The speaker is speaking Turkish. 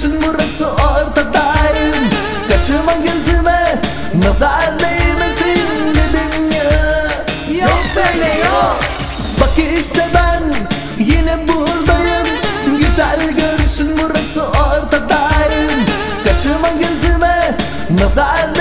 görsün burası ortadayım. Kaçırma gözüme, nazar değmesin dedim ya. Yok böyle yok. Bak işte ben yine buradayım. Güzel görsün burası ortadayım. Kaçırma gözüme, nazar